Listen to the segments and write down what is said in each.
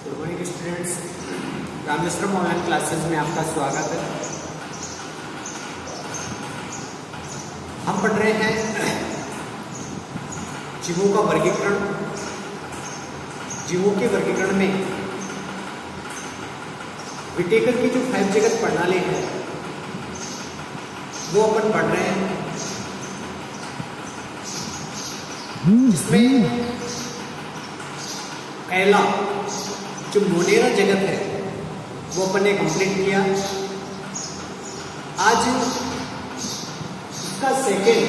Good morning students, Rameswaram online classes में आपका स्वागत है। हम पढ़ रहे हैं जीवों का वर्गीकरण। जीवों के वर्गीकरण में विटेकर की जो 5 जगत प्रणाली है वो अपन पढ़ रहे हैं, जिसमें पहला जो मोनेरा जगत है वो अपन ने कंप्लीट किया। आज इसका सेकेंड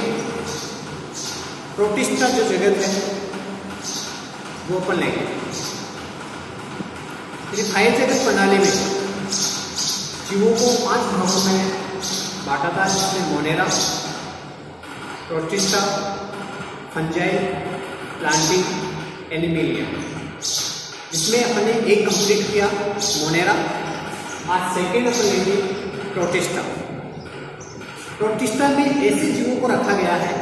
प्रोटिस्टा जो जगत है वो अपन लेंगे। 5 जगत प्रणाली में जीवों को 5 भागों में बांटा था, जिसमें Monera, protista, fungi, planting, animalia. इसमें अपन ने एक कंप्लीट किया मोनेरा। आज सेकेंड अपन लेंगे प्रोटिस्टा। प्रोटिस्टा में ऐसे जीवों को रखा गया है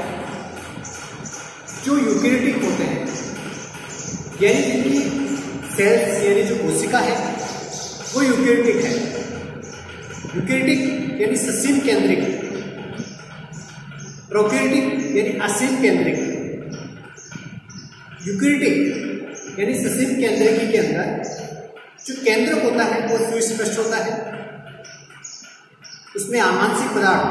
जो यूकेरियोटिक होते हैं, यानी जिनकी सेल्स यानी जो कोशिका है वो यूकेरियोटिक है। यूकेरियोटिक यानी ससीम केंद्रिक, प्रोकैरियोटिक यानी असीम केंद्रिक। यूकेरियोटिक यानी ससीम केंद्रिकी के अंदर जो केंद्रक होता है वो सुस्पष्ट होता है। उसमें आनुवंशिक पदार्थ,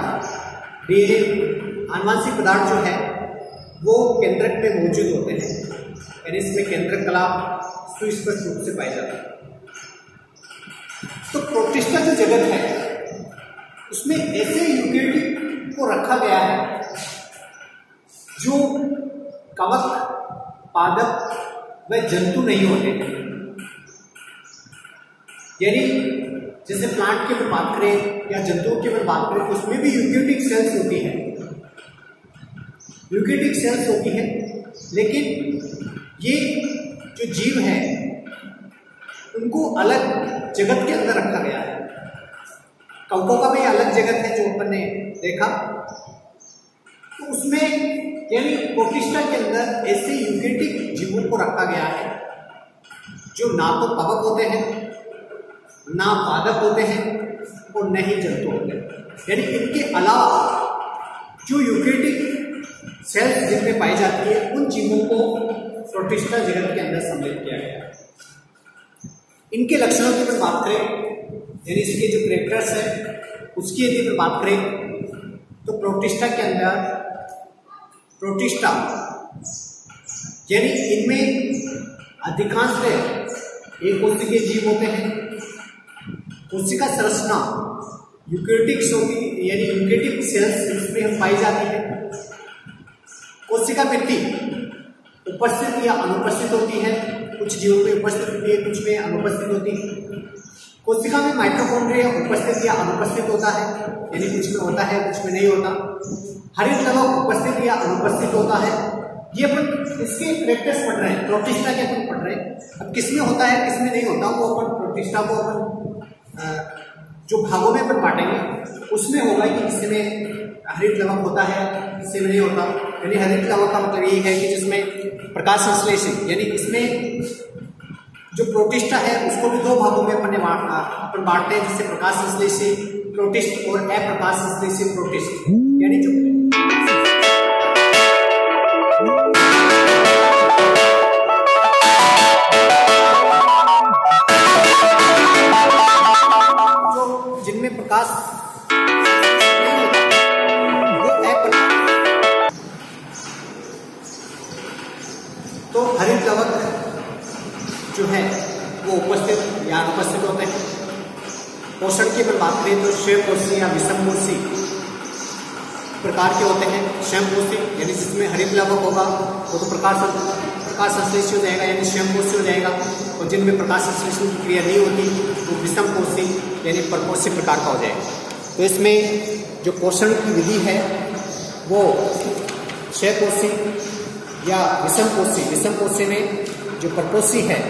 आनुवंशिक पदार्थ जो है वो केंद्रक में मौजूद होते हैं, यानी इसमें केंद्रक कला सुस्पष्ट रूप से पाई जाती है। तो प्रोटिस्टा जो जगत है उसमें ऐसे यूकेरियोटिक को रखा गया है जो कवक, पादप व जंतु नहीं होते। यानी जैसे प्लांट के ऊपर बात करें या जंतुओं के ऊपर बात करें तो उसमें भी यूकेरियोटिक सेल्स होती है, यूकेरियोटिक सेल्स होती है। लेकिन ये जो जीव है उनको अलग जगत के अंदर रखा गया है। कवकों का भी अलग जगत है जो अपन ने देखा। तो उसमें यानी प्रोटिस्टा के अंदर ऐसे यूकेरियोटिक जीवों को रखा गया है जो ना तो कवक होते हैं, ना पादप होते हैं और न ही जंतु होते हैं। यानी इनके अलावा जो यूकेरियोटिक सेल्स जिनमें पाई जाती है उन जीवों को प्रोटिस्टा जगत के अंदर सम्मिलित किया गया है। इनके लक्षणों की अगर बात करें, यानी इसके जो कैरेक्टर्स है उसकी यदि अगर बात करें तो प्रोटिस्टा के अंदर प्रोटिस्टा यानी इनमें अधिकांश एक कोशिकीय जीव होते हैं। कोशिका संरचना यूकेरियोटिक्स होती है, यानी यूकेरियोटिक सेल्स इसमें पाई जाती है। कोशिका भित्ति उपस्थित या अनुपस्थित होती है, कुछ जीवों में उपस्थित होती है, कुछ में अनुपस्थित होती है। कोशिका में माइटोकॉन्ड्रिया उपस्थित या अनुपस्थित होता है, यानी कुछ में होता है कुछ में नहीं होता। हरित लवक उपस्थित या अनुपस्थित होता है। ये अपन इसके कैरेक्टर्स पढ़ रहे हैं, प्रोटिस्टा के अपन पढ़ रहे हैं। अब किसमें होता है किसमें नहीं होता वो अपन प्रोटिस्टा को अपन जो भागों में अपन बांटेंगे उसमें होगा कि इसमें हरित लवक होता है, इसमें नहीं होता। यानी हरित लवक का मतलब ये है कि जिसमें प्रकाश संश्लेषण, यानी इसमें जो प्रोटिस्टा है उसको भी 2 भागों में अपन बांटते हैं, जिससे प्रकाश संश्लेषी प्रोटिस्ट और अप्रकाश संश्लेषी प्रोटिस्ट। यानी जो जिनमें प्रकाश नहीं होता वो अप्रकाश। तो हरित लवक जो है वो उपस्थित या अनुपस्थित होते हैं। पोषण की अगर बात करें तो स्वयंपोषी या विषमपोषी प्रकार के होते हैं। स्वयंपोषी यानी जिसमें हरित लवक होगा वो तो प्रकाश संश्लेषी हो जाएगा, यानी स्वयंपोषी हो जाएगा। और जिनमें प्रकाश संश्लेषण की क्रिया नहीं होती वो विषमपोषी यानी परपोषी प्रकार का हो जाएगा। तो इसमें जो पोषण की विधि है वो स्वयंपोषी या विषमपोषी, विषमपोषी में जो परपोषी है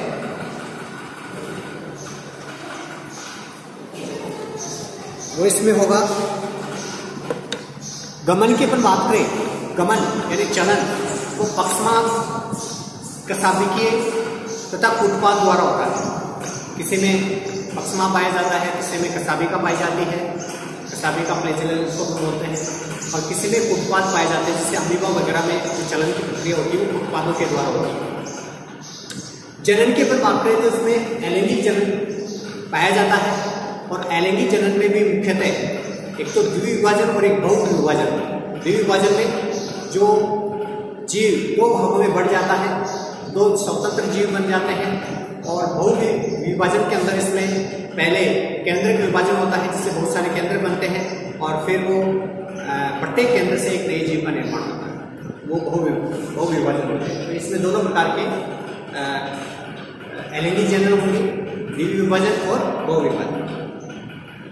वो इसमें होगा। गमन की अपन बात करें, गमन यानी चलन, वो पक्षमान कशाभिकीय तथा उत्पाद द्वारा होता है। किसी में मक्समा पाया जाता है, किसी में कसाबिका पाई जाती है, कसाबिका फ्लैजेलम इसको भी बोलते हैं, और किसी में उत्पाद पाए जाते हैं, जिससे अमीबा वगैरह में जो चलन की प्रक्रिया होती है वो उत्पादों के द्वारा होती है। जनन के पर बात करें तो उसमें अलैंगिक जनन पाया जाता है, और अलैंगिक जनन में भी मुख्यतः एक तो द्विविभाजन और एक बहुविभाजन। द्विविभाजन में जो जीव दो भागों में बढ़ जाता है, दो स्वतंत्र जीव बन जाते हैं, और बहुविभाजन के अंदर इसमें पहले केंद्र का विभाजन होता है जिससे बहुत सारे केंद्र बनते हैं, और फिर वो प्रत्येक केंद्र से एक नए जीव का निर्माण होता है, वो बहुविभाजन होता है। तो इसमें दोनों प्रकार के अलैंगिक जनन होंगे, द्विविभाजन और बहुविभाजन।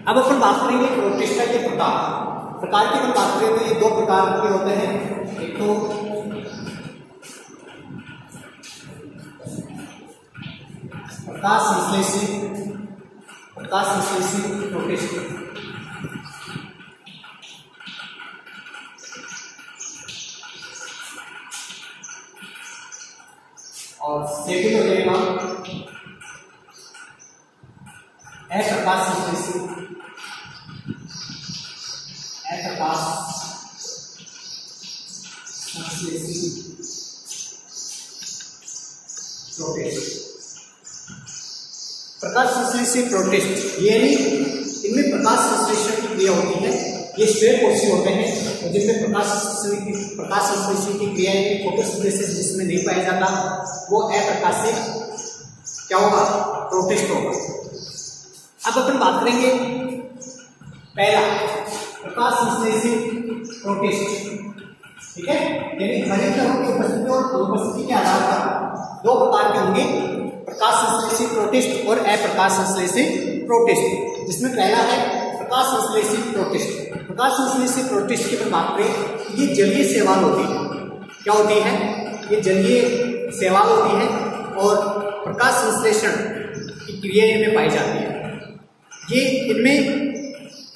अब अपन बात करेंगे प्रोटिस्टा के प्रकार की बात करें तो ये दो प्रकार के होते हैं। एक तो प्रकाश संश्लेषी प्रोटिस्ट, और सेकंड हो जाएगा अप्रकाश संश्लेषी प्रोटिस्ट। प्रकाश संश्लेषी प्रोटिस्ट यानी इनमें प्रकाश संश्लेषण की क्रिया होती है। ये श्वेतकोषीय होते हैं, और जिनमें प्रकाश संश्लेषण की क्रिया फोटोसिंथेसिस जिसमें नहीं पाया जाता वो अप्रकाशिक क्या होगा, प्रोटिस्ट होगा। अब अपन बात करेंगे पहला प्रकाश संश्लेषी प्रोटिस्ट, ठीक है, यानी खनिज तत्वों की उपस्थिति और अनुपस्थिति के आधार पर दो प्रकार के होंगे, प्रकाश संश्लेषी प्रोटिस्ट और अप्रकाश संश्लेषी प्रोटिस्ट, जिसमें पहला है प्रकाश संश्लेषी प्रोटिस्ट। प्रकाश संश्लेषी प्रोटिस्ट की बात करें, ये जलीय शैवाल होती है। क्या होती है? ये जलीय शैवाल होती है और प्रकाश संश्लेषण की क्रिया में पाई जाती है। ये इनमें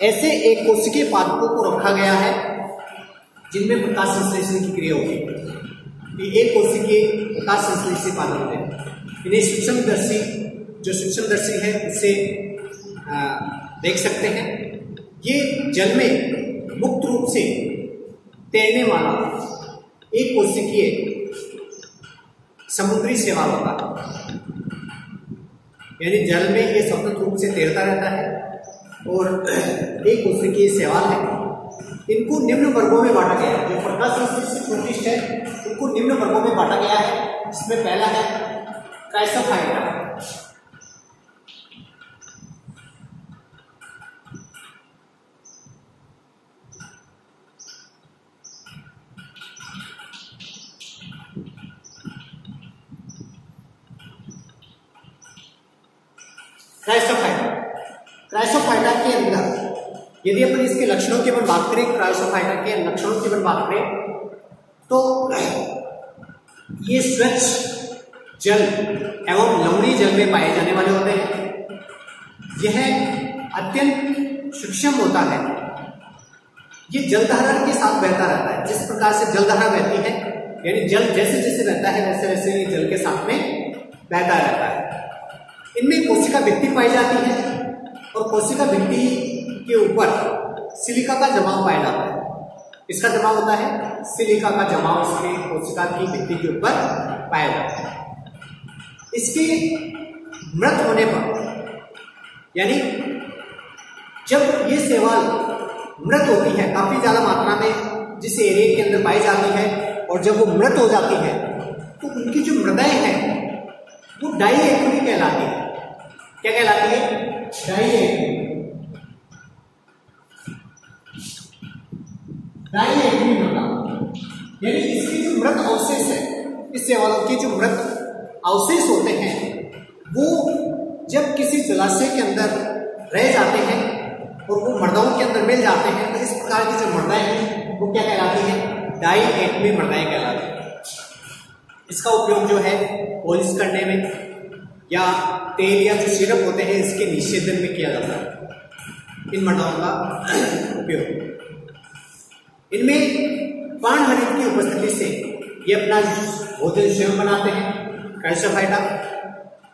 ऐसे एक कोशिकीय पादपों को रखा गया है जिनमें प्रकाश संश्लेषण की क्रिया होती है। ये एक कोशिकीय प्रकाश संश्लेषी पादप होते हैं। इन्हें सूक्ष्मदर्शी, जो सूक्ष्मदर्शी है उससे देख सकते हैं। ये जल में मुक्त रूप से तैरने वाला एक कोशिकीय समुद्री शैवाल होता है, यानी जल में ये स्वतंत्र रूप से तैरता रहता है और एक कोशिकीय शैवाल है। इनको निम्न वर्गों में बांटा गया है। जो प्रकाश संश्लेषी प्रोटिस्ट है इनको निम्न वर्गों में बांटा गया है, जिसमें पहला है क्राइसोफाइटा। क्राइसोफाइटा के अंदर यदि अपन इसके लक्षणों की बात करें, क्राइसोफाइटा के लक्षणों की बात करें तो ये स्वच्छ जल एवं लवणीय जल में पाए जाने वाले होते हैं। यह अत्यंत सूक्ष्म होता है। ये जलधारा के साथ बहता रहता है। जिस प्रकार से जलधारा बहती है, यानी जल जैसे जैसे बहता है वैसे वैसे ये जल के साथ में बहता रहता है। इनमें कोशिका भित्ति पाई जाती है और कोशिका भित्ति के ऊपर सिलिका का जमाव पाया जाता है। इसका जमाव होता है, सिलिका का जमाव इसके कोशिका की भित्ति के ऊपर पाया जाता है। इसके मृत होने पर, यानी जब ये शैवाल मृत होती है काफी ज्यादा मात्रा में जिस एरिया के अंदर पाई जाती है, और जब वो मृत हो जाती है तो उनकी जो मृदाएं हैं वो डाइएटमी कहलाती है। क्या कहलाती है? डाइएटमी मृदा। यानी इसके जो मृत अवशेष है, इस शैवालों के जो मृत अवशेष होते हैं वो जब किसी जलाशय के अंदर रह जाते हैं और वो मृदाओं के अंदर मिल जाते हैं, तो इस प्रकार की जो मृदाएं हैं वो क्या कहलाती है? डाइएटमी मृदाएं कहलाती है। इसका उपयोग जो है पॉलिश करने में या तेल या जो सिरप होते हैं इसके निषेधन में किया जाता है। इन मृदाओं का उपयोग, इनमें पर्णहरित की उपस्थिति से ये अपना भोजन स्वयं बनाते हैं क्राइसोफाइटा,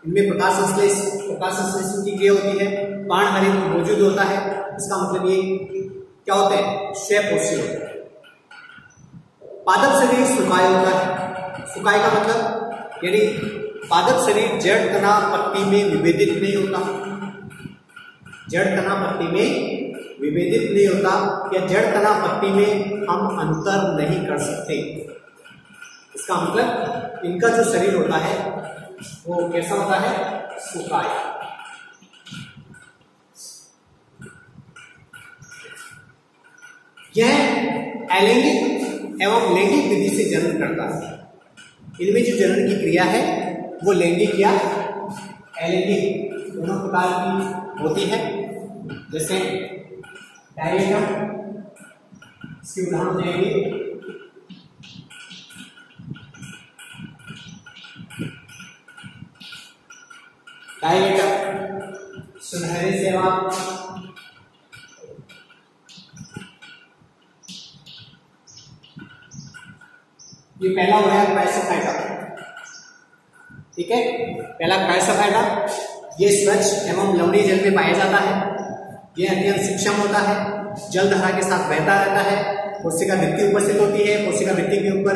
इनमें प्रकाश संश्लेषण की क्रिया होती है, पर्णहरित मौजूद होता है। इसका मतलब ये क्या होता है, स्वयपोषी होता है। पादप शरीर सुकाय होता है। सुकाय का मतलब यानी पादप शरीर जड़ तना पत्ती में विभेदित नहीं होता, जड़ तना पत्ती में विभेदित नहीं होता, या जड़ तना पत्ती में हम अंतर नहीं कर सकते। इसका मतलब इनका जो शरीर होता है वो कैसा होता है, सुकाय। यह अलैंगिक एवं लैंगिक विधि से जनन करता है। इनमें जो जनन की क्रिया है वो लैंगिक या अलैंगिक दोनों प्रकार की होती है। जैसे डायरेक्ट, इसके उदाहरण देंगे डायरेक्ट सुनहरे सेवा, ये पहला हो गया क्राइसोफाइटा। ठीक है, पहला क्राइसोफाइटा, ये स्वच्छ एवं लवणीय जल में पाया जाता है। यह अत्यंत सूक्ष्म होता है, जल धारा के साथ बहता रहता है। कोशिका भित्ति उपस्थित होती है, कोशिका भित्ति के ऊपर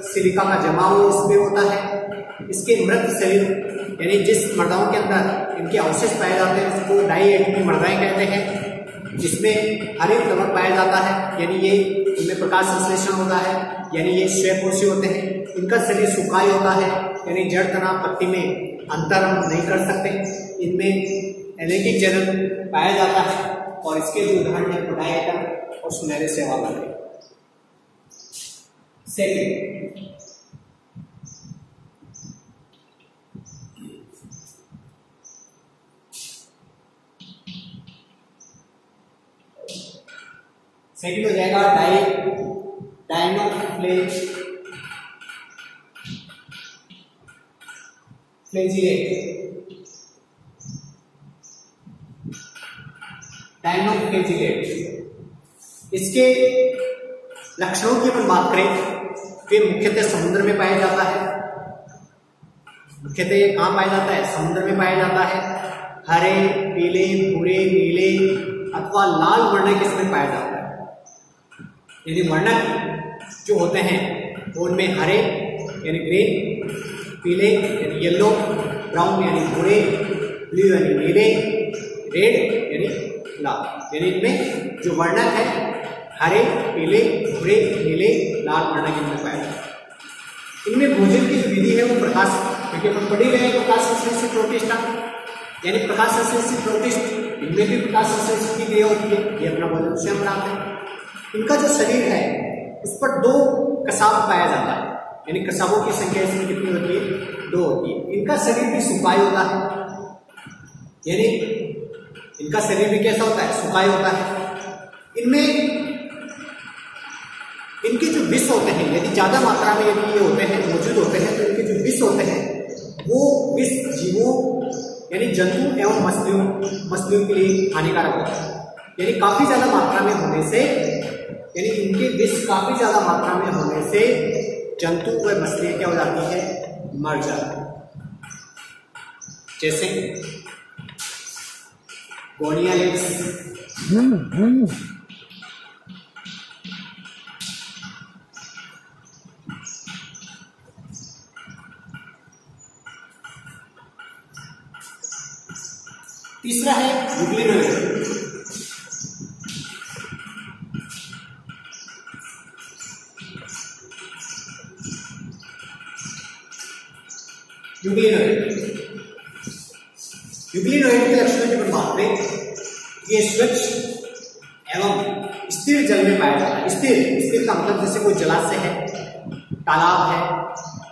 सिलिका का जमाव इसमें होता है। इसके मृत शरीर यानी जिस मृदाओं के अंदर इनके अवशेष पाए जाते हैं उसको डाइएटमिक मृदाएं कहते हैं, जिसमें हरित लवण पाया जाता है, यानी ये इनमें प्रकाश संश्लेषण होता है, यानी ये स्वयपोषी होते हैं। इनका शरीर सुकाय होता है, यानी जड़ तना पत्ती में अंतर हम नहीं कर सकते। इनमें अलैंगिक जनन पाया जाता है, और इसके जो उदाहरण है डायरेक्ट और सुनहरे सेवा वाले। सेकंड, हो जाएगा डायनोफ्लेजिलेट। इसके लक्षणों की अपन बात करें तो मुख्यतः समुद्र में पाया जाता है। मुख्यतः कहाँ पाया जाता है, समुद्र में पाया जाता है। हरे, पीले, भूरे, नीले अथवा लाल वर्णक इसमें पाया जाता है। यदि वर्णक जो होते हैं वो उनमें हरे यानी ग्रीन, पीले यानी येलो, ब्राउन यानी भूरे, ब्लू यानी नीले, रेड यानी लाल, यानी इनमें जो वर्णक है हरे, पीले, भूरे, नीले, लाल वर्णक इनमें पाया जाता है। इनमें भोजन की जो विधि है वो प्रकाश, क्योंकि अपन पढ़ी गए प्रकाश संश्लेषित प्रोटिस्टा, यानी प्रकाश संश्लेषित प्रोटिस्ट, इनमें भी प्रकाश संश्लेषण की क्रिया होती है। ये अपना भोजन स्वयं बनाते हैं। इनका जो शरीर है उस पर 2 कसाब पाया जाता है, यानी कसाबों की संख्या इसमें कितनी होती है, 2 होती है। इनका शरीर भी सुकाय होता है, यानी इनका शरीर भी कैसा होता है, सुकाय होता है। इनमें इनके जो विष होते हैं, यदि ज्यादा मात्रा में यदि ये होते हैं, मौजूद होते हैं, तो इनके जो विष होते हैं वो विष जीवों यानी जंतु एवं मछलियों के लिए हानिकारक होता है। यानी काफी ज्यादा मात्रा में होने से, यानी इनके विष काफी ज्यादा मात्रा में होने से जंतु व मछलियां क्या हो जाती है, मर जाती है। जैसे गोनिया लिप्स, तीसरा है यूग्लिनोइड। यूग्लिनोइड के लक्षणों की बात करें, ये स्वच्छ एवं स्थिर जल में पाया जाता है। स्थिर का मतलब जैसे कोई जलाशय है, तालाब है,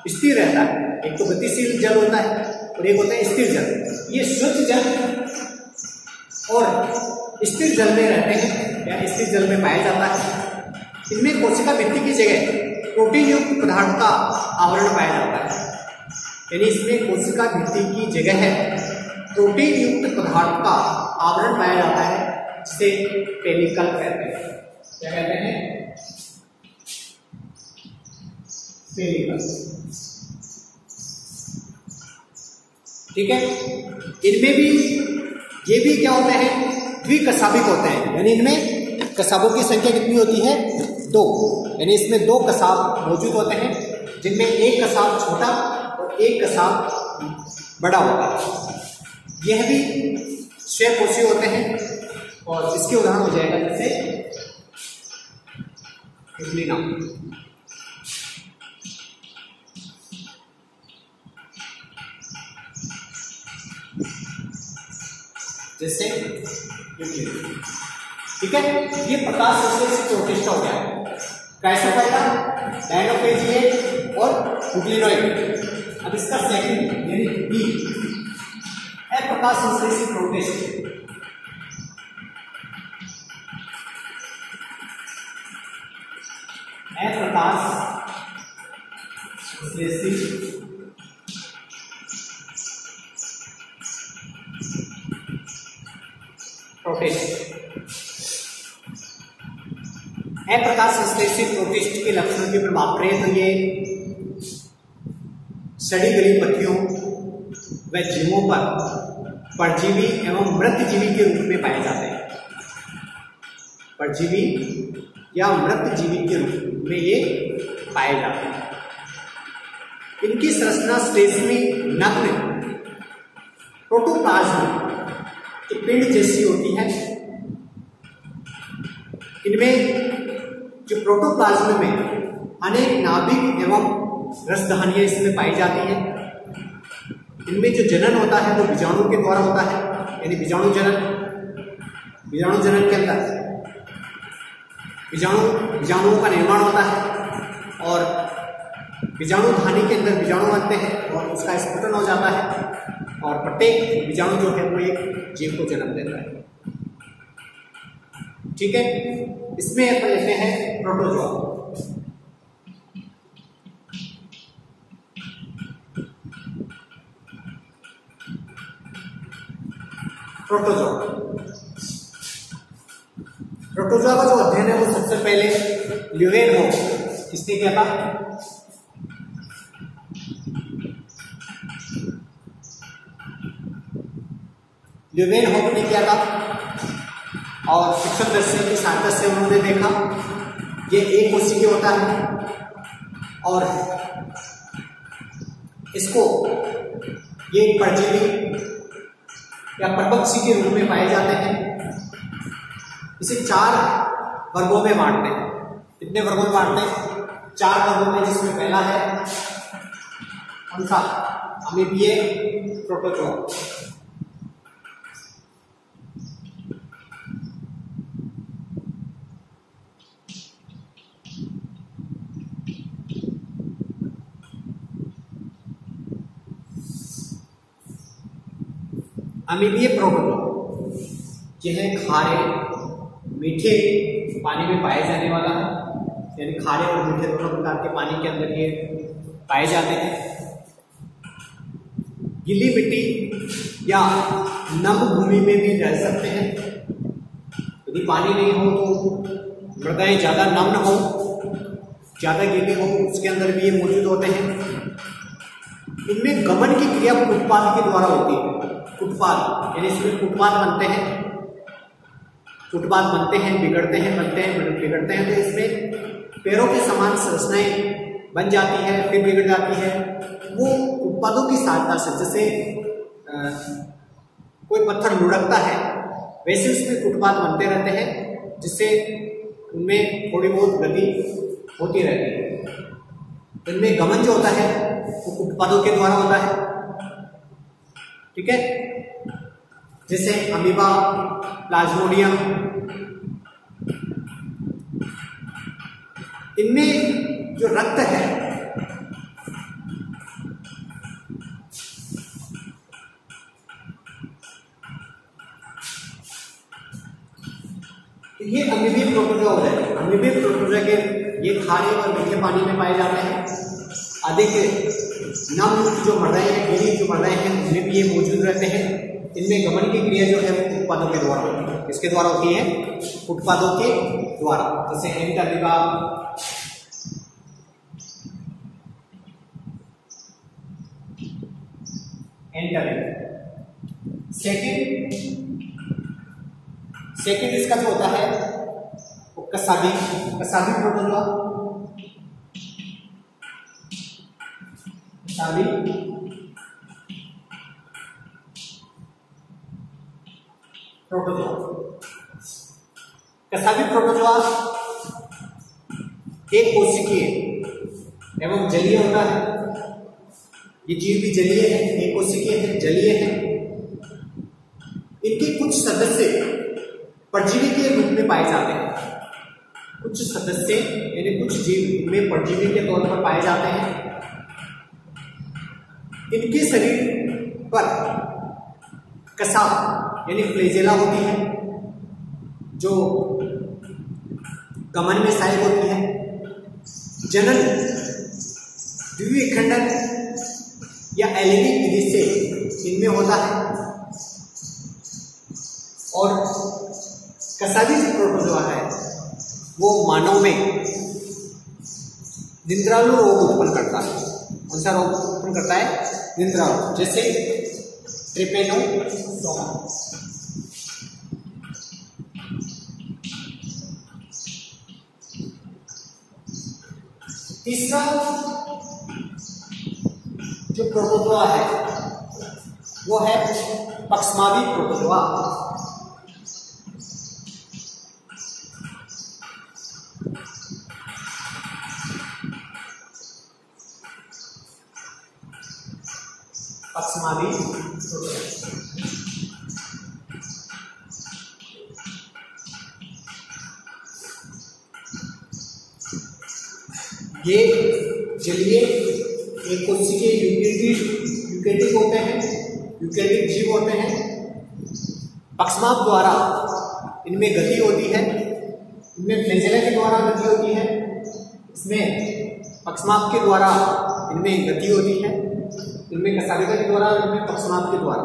स्थिर रहता है। एक तो गतिशील जल होता है और एक होता है स्थिर जल। ये स्वच्छ जल और स्थिर जल में रहते हैं, या स्थिर जल में पाया जाता है। इनमें कोशिका भित्ति की जगह प्रोटीन युक्त पदार्थ का आवरण पाया जाता है, यानी इसमें कोशिका भित्ति की जगह है प्रोटीन युक्त पदार्थ का आवरण पाया जाता है, जिसे पेनिकल कहते हैं। क्या कहते हैं, पेनिकल। ठीक है। इनमें भी ये भी क्या होते हैं, द्विकशाभिक होते हैं, यानी इनमें कसाबों की संख्या कितनी होती है, 2, यानी इसमें 2 कसाब मौजूद होते हैं, जिनमें एक कसाब छोटा और एक कसाब बड़ा होता है। यह भी स्वयंपोषी होते हैं और इसके उदाहरण हो जाएगा जैसे यूग्लिना, जैसे ठीक है। ये प्रकाश संश्लेषित प्रोटिस्ट हो गया, कैसे पैदा, डायनोफेजिए और यूग्लिनोइड। अब इसका सेकंड यानी बी है प्रकाश संश्लेषित प्रोटिस्ट। प्रकाश संश्लेषित प्रोटिस्ट। अप्रकाश संश्लेषित प्रोटिस्ट के लक्षणों की बात करें तो ये सड़ी गली पत्तियों व जीवों पर परजीवी एवं मृतजीवी के रूप में पाए जाते हैं। परजीवी या मृतजीवी के रूप में ये पाए जाते हैं। इनकी संरचना श्लेष्मी नग्न प्रोटोप्लाज्म के पिंड जैसी होती है। इनमें जो प्रोटोप्लाज्म में अनेक नाभिक एवं रसधानियां इसमें पाई जाती हैं। इनमें जो जनन होता है वो बीजाणु के द्वारा होता है, यानी बीजाणु जनन के अंदर बीजाणुओं का निर्माण होता है और बीजाणु धानी के अंदर बीजाणु बनते हैं और उसका स्फुटन हो जाता है और प्रत्येक बीजाणु जो है वो एक जीव को जन्म देता है। ठीक है। इसमें अपन लेते हैं प्रोटोजोआ। प्रोटोजोआ का जो अध्ययन है वो सबसे पहले ल्यूवेनहोफ किसने किया था, ल्यूवेनहोफ ने किया था और सूक्ष्मदर्शी की सहायता से उन्होंने देखा ये एक कोशिकीय होता है और इसको ये परजीवी या परभक्षी के रूप में पाए जाते हैं। इसे 4 वर्गों में बांटते हैं। कितने वर्गों में बांटते हैं, 4 वर्गों में, जिसमें पहला है कौन सा, अमीबीय प्रोटोजोआ। अमीबीय प्रोटोजोआ यह खारे मीठे पानी में पाए जाने वाला है, यानी खारे और मीठे दोनों प्रकार के पानी के अंदर ये पाए जाते हैं। गीली मिट्टी या नम भूमि में भी रह सकते हैं। यदि पानी नहीं हो तो मृदाएं ज्यादा नम्न हो, ज्यादा गीली हो, उसके अंदर भी ये मौजूद होते हैं। इनमें गमन की क्रिया फुटपाथ के द्वारा होती है। फुटपाथ यानी इसमें फुटपाथ बनते हैं, बिगड़ते हैं, बनते हैं, बिगड़ते हैं। तो इसमें पैरों के समान संरचनाएं बन जाती है, फिर बिगड़ जाती है। वो फुटपाथों की सहायता से, जैसे कोई पत्थर लुढ़कता है वैसे उसमें फुटपाथ बनते रहते हैं, जिससे उनमें थोड़ी बहुत गति होती रहती है। इनमें गमन जो होता है वो फुटपाथों के द्वारा होता है। ठीक है। जैसे अमीबा, प्लाज्मोडियम, इनमें जो रक्त है ये अमीबीय प्रोटोजोआ हो जाएगा। अमीबीय प्रोटोजोआ के ये खारे और मीठे पानी में पाए जाते हैं। अधिक नम जो मृदाएं हैं, गीली जो मृदाएं हैं, उनमें भी ये मौजूद रहते हैं। इनमें गमन की क्रिया जो है वो फुटपाथों के द्वारा होती है। किसके द्वारा होती है, फुटपाथों के द्वारा। जैसे एंटरलीबा, एंटरिंग। सेकेंड इसका जो होता है वो कसाबी प्रोटोजोआ, कसाबी प्रोटोजोआ एक कोशिकीय एवं जलीय होता है। ये जीव भी जलीय है, एक कोशिकीय है, जलीय है। इनके कुछ सदस्य परजीवी के रूप में पाए जाते हैं। कुछ सदस्य यानी कुछ जीव इनमें परजीवी के तौर पर पाए जाते हैं। इनके शरीर पर कसा यानी फ्लेजेला होती है जो गमन में सहायक होती है। जनन द्विखंडन या एलिनिक विधि से इनमें होता है। और कसाबी जो प्रोटोजोआ है वो मानव में निंद्रालु रोग उत्पन्न करता है। कौन सा रोग उत्पन्न करता है? निंद्रालु, जैसे ट्रिपेनोसोमा। तीसरा जो प्रोटोजोआ है वो है पक्षमावी प्रोटोजोआ। पक्षमावी प्रोटोजोआ ये जलीय एक कोशिकीय यूकेरियोटिक होते हैं, यूकेरियोटिक जीव होते हैं। पक्षमाप द्वारा इनमें गति होती है, इनमें फ्लैजेला के द्वारा गति होती है, इसमें पक्षमाप के द्वारा इनमें गति होती है, इनमें कसाबिका के द्वारा, इनमें पक्षमाप के द्वारा।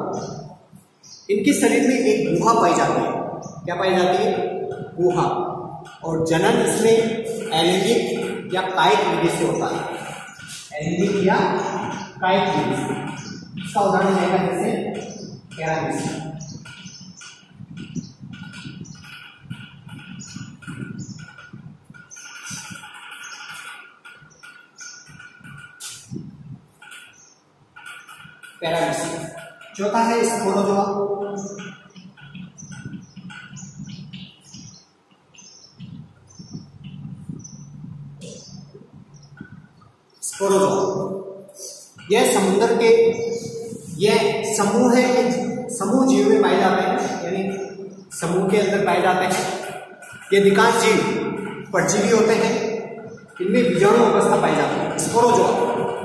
इनके शरीर में एक गुहा पाई जाती है। क्या पाई जाती है? गुहा। और जनन इसमें एलिनिक या कायिक विधि से होता है। एलिनिक या कायिक विधि से। इसका उदाहरण रहेगा जैसे कैरामिस। पैरामिस। चौथा है स्पोरोजोआ। स्पोरोजोआ यह समुद्र के यह समूह है कि समूह जीव में पाए जाते हैं, यानी समूह के अंदर पाए जाते हैं। ये अधिकांश जीव परजीवी होते हैं। इनमें बीजाणु अवस्था पाई जाती है। स्पोरोजोआ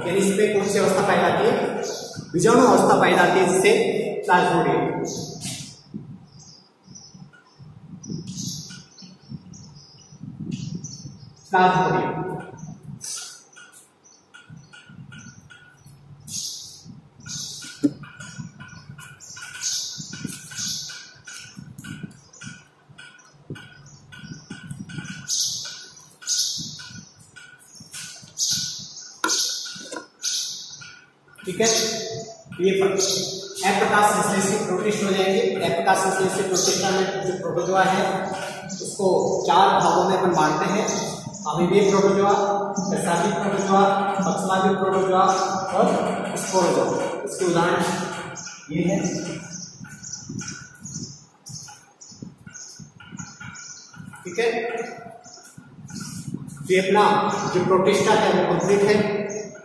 यानी इसमें कौन सी अवस्था पाई जाती है? बीजाणु अवस्था पाई जाती है, जिससे प्लाज्मोडियम। ठीक है, ये अप्रकाश संश्लेषित प्रोटिस्ट हो जाएंगे। अप्रकाश संश्लेषित प्रोटिस्ट में जो प्रोटोजोआ है उसको 4 भागों में अपन बांटते हैं। अमीबीय प्रोटोजोआ, कसाबी प्रोटोजोआ, पक्षमावी प्रोटोजोआ और स्पोरोजोआ। इसके उदाहरण ये है। ठीक है, ये अपना जो प्रोटिस्टा है वो कंप्लीट है।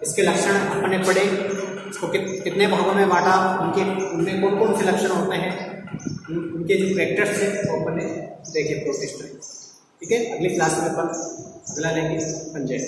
इसके लक्षण अपने पढ़े, इसको कितने भागों में बांटा, उनमें कौन कौन से लक्षण होते हैं, उनके जो कैरेक्टर्स है वो अपने देखे प्रोटिस्ट में। ठीक है, अगली क्लास में अपन अगला लेंगे पंजय।